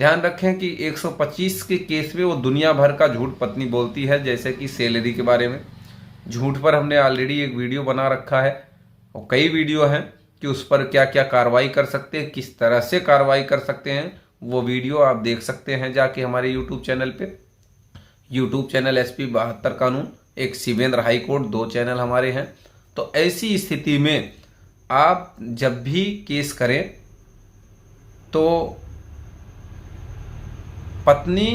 ध्यान रखें कि 125 के केस में वो दुनिया भर का झूठ पत्नी बोलती है, जैसे कि सैलरी के बारे में। झूठ पर हमने ऑलरेडी एक वीडियो बना रखा है और कई वीडियो हैं कि उस पर क्या क्या कार्रवाई कर सकते हैं, किस तरह से कार्रवाई कर सकते हैं। वो वीडियो आप देख सकते हैं जाके हमारे यूट्यूब चैनल पे। यूट्यूब चैनल SP 72 कानून, एक शिवेंद्र हाई कोर्ट, 2 चैनल हमारे हैं। तो ऐसी स्थिति में आप जब भी केस करें तो पत्नी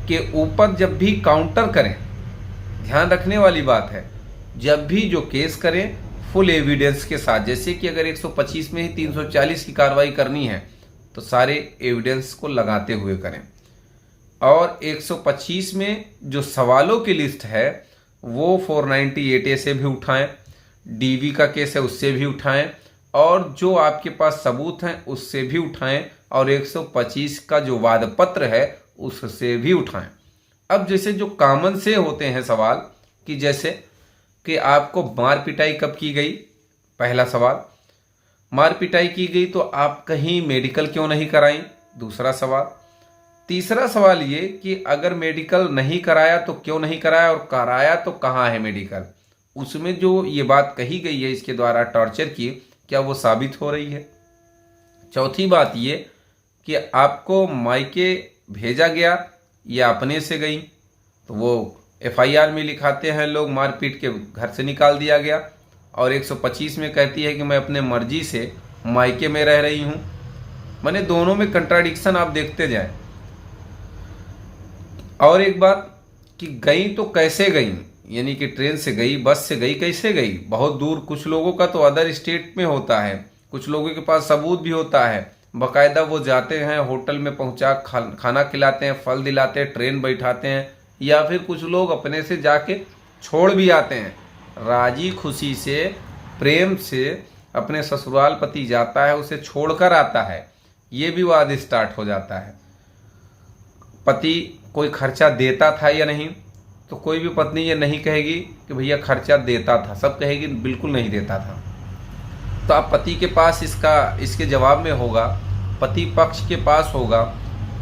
के ऊपर जब भी काउंटर करें, ध्यान रखने वाली बात है, जब भी जो केस करें फुल एविडेंस के साथ। जैसे कि अगर 125 में ही 340 की कार्रवाई करनी है तो सारे एविडेंस को लगाते हुए करें। और 125 में जो सवालों की लिस्ट है वो 498A से भी उठाएं, DV का केस है उससे भी उठाएं, और जो आपके पास सबूत हैं उससे भी उठाएं, और 125 का जो वाद पत्र है उससे भी उठाएं। अब जैसे जो कॉमन से होते हैं सवाल, कि जैसे कि आपको मार पिटाई कब की गई, पहला सवाल। मार पिटाई की गई तो आप कहीं मेडिकल क्यों नहीं कराई, दूसरा सवाल। तीसरा सवाल ये कि अगर मेडिकल नहीं कराया तो क्यों नहीं कराया, और कराया तो कहाँ है मेडिकल, उसमें जो ये बात कही गई है इसके द्वारा टॉर्चर की, क्या वो साबित हो रही है। चौथी बात ये कि आपको मायके भेजा गया या अपने से गई, तो वो FIR में लिखाते हैं लोग मारपीट के घर से निकाल दिया गया, और 125 में कहती है कि मैं अपने मर्जी से मायके में रह रही हूँ। माने दोनों में कंट्राडिक्शन आप देखते जाएं। और एक बात कि गई तो कैसे गई, यानी कि ट्रेन से गई, बस से गई, कैसे गई, बहुत दूर। कुछ लोगों का तो अदर स्टेट में होता है, कुछ लोगों के पास सबूत भी होता है, बाकायदा वो जाते हैं होटल में पहुंचा खाना खिलाते हैं, फल दिलाते हैं, ट्रेन बैठाते हैं, या फिर कुछ लोग अपने से जाके छोड़ भी आते हैं। राजी खुशी से, प्रेम से अपने ससुराल पति जाता है, उसे छोड़कर आता है, ये भी वाद स्टार्ट हो जाता है। पति कोई खर्चा देता था या नहीं, तो कोई भी पत्नी ये नहीं कहेगी कि भैया खर्चा देता था, सब कहेगी बिल्कुल नहीं देता था। तो आप पति के पास इसके जवाब में होगा, पति पक्ष के पास होगा,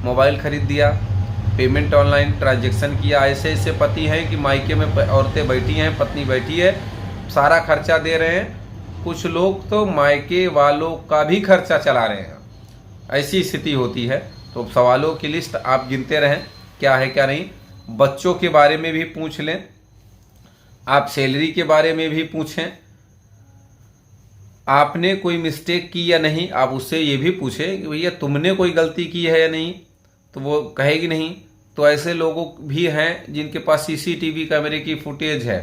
मोबाइल खरीद दिया, पेमेंट ऑनलाइन ट्रांजैक्शन किया। ऐसे ऐसे पति हैं कि मायके में औरतें बैठी हैं, पत्नी बैठी है, सारा खर्चा दे रहे हैं। कुछ लोग तो मायके वालों का भी खर्चा चला रहे हैं, ऐसी स्थिति होती है। तो सवालों की लिस्ट आप गिनते रहें, क्या है क्या नहीं। बच्चों के बारे में भी पूछ लें, आप सैलरी के बारे में भी पूछें, आपने कोई मिस्टेक की या नहीं, आप उससे ये भी पूछें कि भैया तुमने कोई गलती की है या नहीं, तो वो कहेगी नहीं। तो ऐसे लोगों भी हैं जिनके पास CCTV कैमरे की फुटेज है,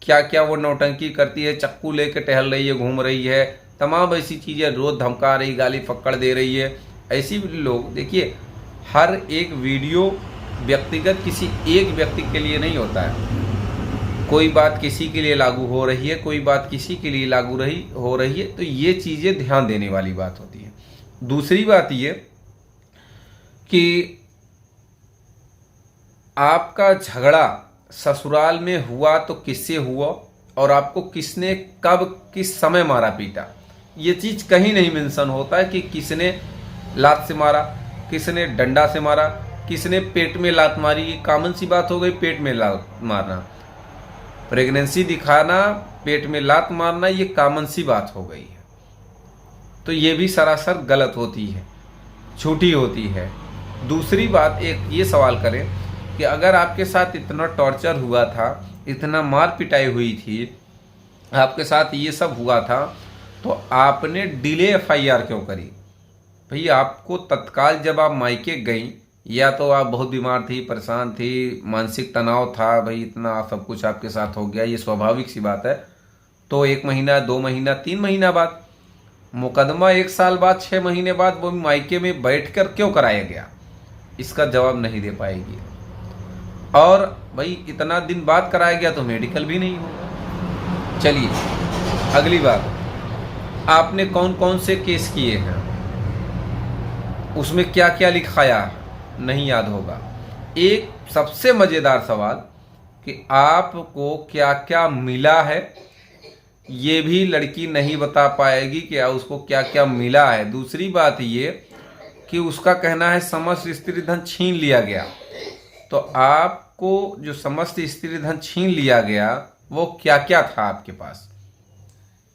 क्या क्या वो नौटंकी करती है, चक्कू लेके टहल रही है, घूम रही है, तमाम ऐसी चीज़ें, रोज धमका रही, गाली फक्कड़ दे रही है। ऐसी लोग, देखिए हर एक वीडियो व्यक्तिगत किसी एक व्यक्ति के लिए नहीं होता है, कोई बात किसी के लिए लागू हो रही है, कोई बात किसी के लिए लागू हो रही है, तो ये चीज़ें ध्यान देने वाली बात होती है। दूसरी बात ये कि आपका झगड़ा ससुराल में हुआ तो किससे हुआ, और आपको किसने कब किस समय मारा पीटा, ये चीज़ कहीं नहीं मेंशन होता है कि किसने लात से मारा, किसने डंडा से मारा, किसने पेट में लात मारी। ये कॉमन सी बात हो गई, पेट में लात मारना, प्रेगनेंसी दिखाना, पेट में लात मारना, ये कॉमन सी बात हो गई है। तो ये भी सरासर गलत होती है, झूठी होती है। दूसरी बात, एक ये सवाल करें कि अगर आपके साथ इतना टॉर्चर हुआ था, इतना मार पिटाई हुई थी, आपके साथ ये सब हुआ था, तो आपने डिले FIR क्यों करी। भैया आपको तत्काल जब आप मायके गई, या तो आप बहुत बीमार थी, परेशान थी, मानसिक तनाव था, भाई इतना सब कुछ आपके साथ हो गया, ये स्वाभाविक सी बात है। तो 1 महीना, 2 महीना, 3 महीना बाद मुकदमा, 1 साल बाद, 6 महीने बाद वो मायके में बैठकर क्यों कराया गया, इसका जवाब नहीं दे पाएगी। और भाई इतना दिन बाद कराया गया तो मेडिकल भी नहीं होगा। चलिए अगली बात, आपने कौन कौन से केस किए हैं, उसमें क्या क्या लिखाया नहीं याद होगा। एक सबसे मज़ेदार सवाल कि आपको क्या क्या मिला है, ये भी लड़की नहीं बता पाएगी कि उसको क्या क्या मिला है। दूसरी बात ये कि उसका कहना है समस्त स्त्री धन छीन लिया गया। तो आपको जो समस्त स्त्री धन छीन लिया गया वो क्या क्या था आपके पास,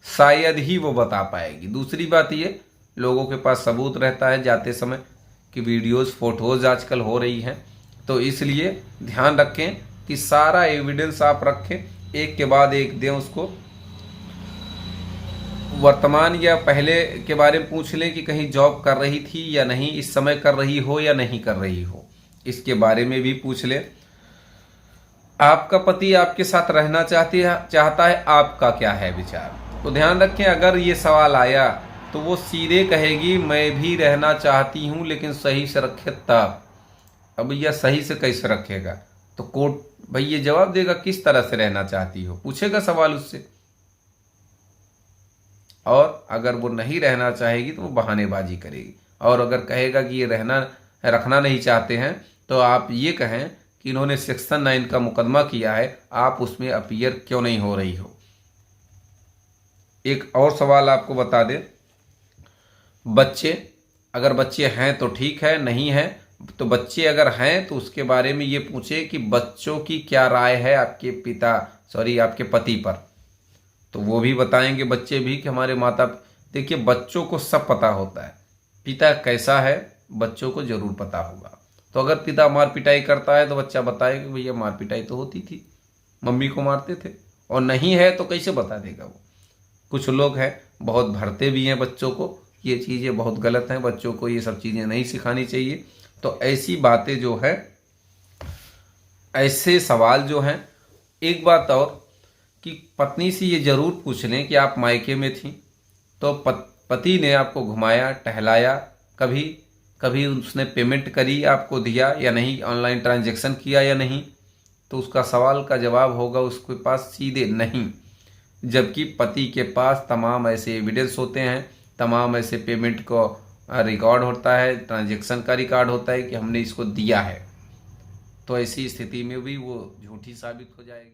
शायद ही वो बता पाएगी। दूसरी बात ये, लोगों के पास सबूत रहता है जाते समय कि वीडियोस फोटोज आजकल हो रही हैं, तो इसलिए ध्यान रखें कि सारा एविडेंस आप रखें, एक के बाद एक दें उसको। वर्तमान या पहले के बारे में पूछ लें कि कहीं जॉब कर रही थी या नहीं, इस समय कर रही हो या नहीं कर रही हो, इसके बारे में भी पूछ लें। आपका पति आपके साथ रहना चाहता है, आपका क्या है विचार। तो ध्यान रखें, अगर ये सवाल आया तो वो सीधे कहेगी मैं भी रहना चाहती हूँ लेकिन सही से रखे तब। अब भैया सही से कैसे रखेगा, तो कोर्ट भाई ये जवाब देगा किस तरह से रहना चाहती हो, पूछेगा सवाल उससे। और अगर वो नहीं रहना चाहेगी तो वो बहानेबाजी करेगी, और अगर कहेगा कि ये रखना नहीं चाहते हैं तो आप ये कहें कि इन्होंने सेक्शन 9 का मुकदमा किया है, आप उसमें अपीयर क्यों नहीं हो रही हो। एक और सवाल आपको बता दें, बच्चे अगर बच्चे हैं तो ठीक है, नहीं है तो बच्चे अगर हैं तो उसके बारे में ये पूछे कि बच्चों की क्या राय है आपके पति पर, तो वो भी बताएंगे बच्चे भी कि हमारे माता। देखिए बच्चों को सब पता होता है, पिता कैसा है बच्चों को जरूर पता होगा। तो अगर पिता मार पिटाई करता है तो बच्चा बताएगा कि भैया मार पिटाई तो होती थी, मम्मी को मारते थे, और नहीं है तो कैसे बता देगा वो। कुछ लोग हैं बहुत भरते भी हैं बच्चों को, ये चीज़ें बहुत गलत हैं, बच्चों को ये सब चीज़ें नहीं सिखानी चाहिए। तो ऐसी बातें जो है, ऐसे सवाल जो हैं, एक बात और कि पत्नी से ये जरूर पूछ लें कि आप मायके में थी तो पति ने आपको घुमाया टहलाया, कभी उसने पेमेंट करी आपको दिया या नहीं, ऑनलाइन ट्रांजैक्शन किया या नहीं, तो उसका सवाल का जवाब होगा उसके पास सीधे नहीं। जबकि पति के पास तमाम ऐसे एविडेंस होते हैं, तमाम ऐसे पेमेंट को रिकॉर्ड होता है, ट्रांजैक्शन का रिकॉर्ड होता है कि हमने इसको दिया है। तो ऐसी स्थिति में भी वो झूठी साबित हो जाएगी।